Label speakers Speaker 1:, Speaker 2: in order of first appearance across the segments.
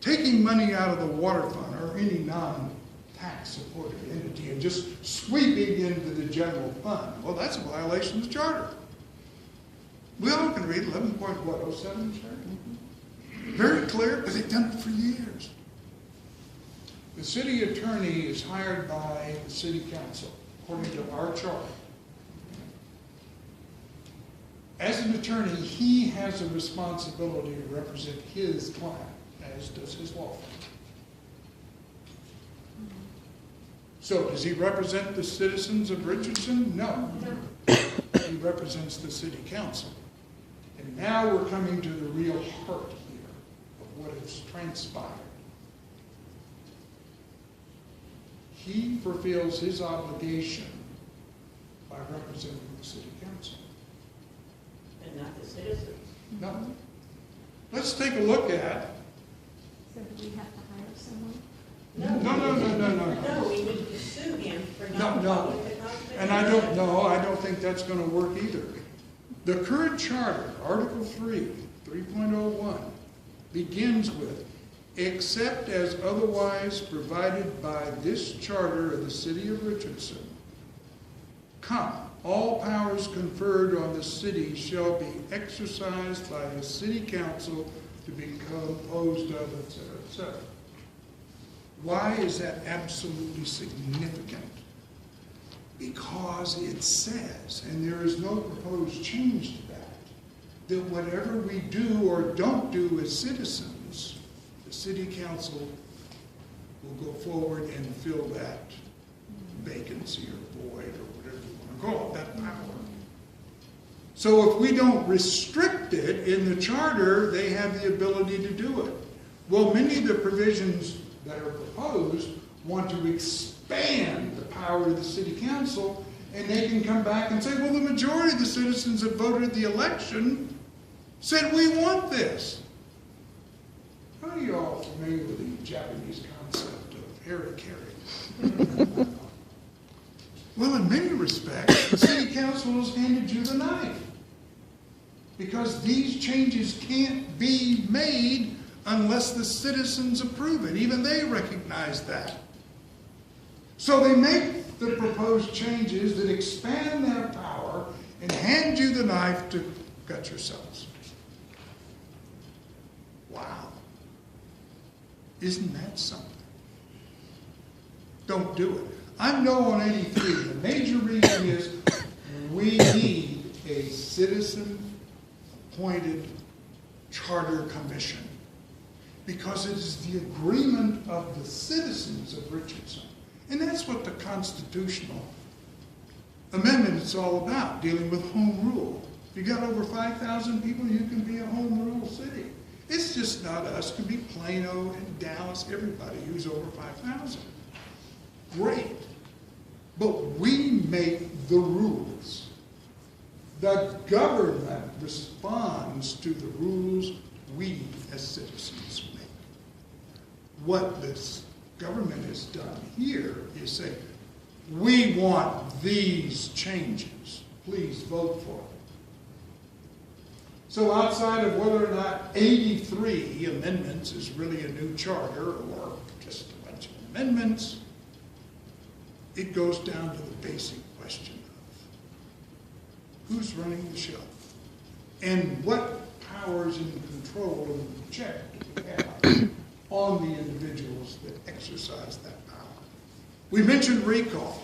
Speaker 1: taking money out of the water fund or any non-tax supported entity and just sweeping into the general fund. Well, that's a violation of the charter. We all can read 11.07 charter. Very clear, because they've done it for years. The city attorney is hired by the city council, according to our charter. As an attorney, he has a responsibility to represent his client, as does his law firm. So, does he represent the citizens of Richardson? No. He represents the city council. And now we're coming to the real heart here of what has transpired. He fulfills his obligation by representing the city council.
Speaker 2: And not the citizens.
Speaker 1: No. Let's take a look at.
Speaker 3: So do we have to hire someone?
Speaker 2: No, we need to sue him for not following the Constitution.
Speaker 1: And I don't think that's going to work either. The current charter, Article 3, 3.01, begins with, except as otherwise provided by this charter of the city of Richardson, all powers conferred on the city shall be exercised by the city council to be composed of, etc., etc. Why is that absolutely significant? Because it says, and there is no proposed change to that, that whatever we do or don't do as citizens, the city council will go forward and fill that vacancy or void or whatever you want to call it, that power. So if we don't restrict it in the charter, they have the ability to do it. Well, many of the provisions that are proposed want to expand the power of the city council, and they can come back and say, well, the majority of the citizens that voted the election said we want this. How are you all familiar with the Japanese concept of harikiri? Well, in many respects, the city council has handed you the knife, because these changes can't be made unless the citizens approve it. Even they recognize that. So they make the proposed changes that expand their power and hand you the knife to cut yourselves. Wow. Isn't that something? Don't do it. I'm no on 83. The major reason is we need a citizen-appointed charter commission, because it is the agreement of the citizens of Richardson. And that's what the constitutional amendment is all about, dealing with home rule. If you got over 5,000 people, you can be a home rule city. It's just not us. It could be Plano and Dallas, everybody who's over 5,000. Great. But we make the rules. The government responds to the rules we as citizens make. What this government has done here is say, we want these changes. Please vote for it. So outside of whether or not 83 amendments is really a new charter or just a bunch of amendments, it goes down to the basic question of who's running the show and what powers and control and check do we have on the individuals that exercise that power. We mentioned recall.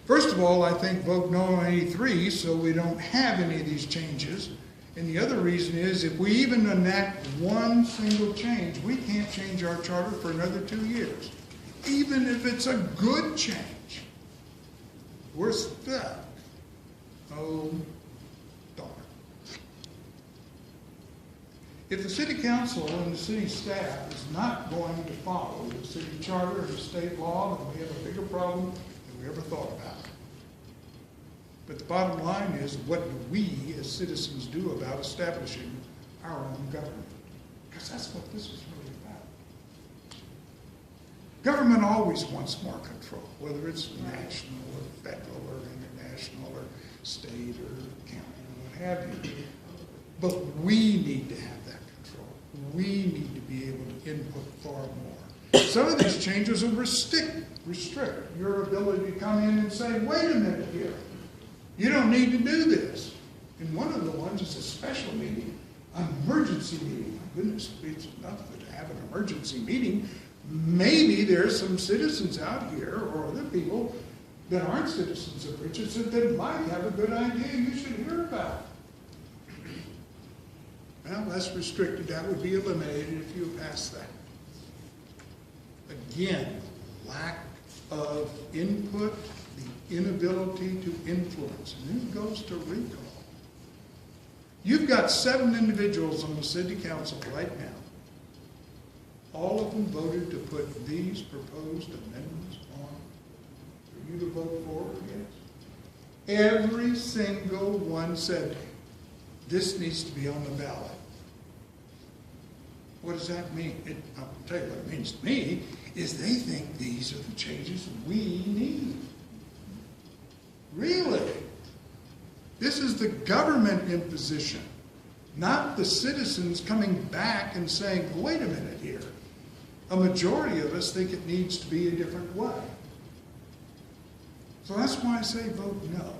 Speaker 1: First of all, I think vote no on 83 so we don't have any of these changes. And the other reason is if we even enact one single change, we can't change our charter for another 2 years. Even if it's a good change, we're stuck. Oh, darn. If the city council and the city staff is not going to follow the city charter and the state law, then we have a bigger problem than we ever thought about. But the bottom line is, what do we as citizens do about establishing our own government? Because that's what this is really about. Government always wants more control, whether it's national or federal or international or state or county or what have you. But we need to have that control. We need to be able to put far more. Some of these changes will restrict your ability to come in and say, wait a minute here, you don't need to do this. And one of the ones is a special meeting, an emergency meeting. My goodness, it's enough to have an emergency meeting. Maybe there's some citizens out here or other people that aren't citizens of Richardson that might have a good idea you should hear about. Well, less restricted, that would be eliminated if you pass that. Again, lack of input, the inability to influence. And then it goes to recall. You've got 7 individuals on the city council right now. All of them voted to put these proposed amendments on for you to vote for or against. Every single one said, this needs to be on the ballot. What does that mean? I'll tell you what it means to me, is they think these are the changes we need. Really? This is the government imposition, not the citizens coming back and saying, wait a minute here. A majority of us think it needs to be a different way. So that's why I say vote no.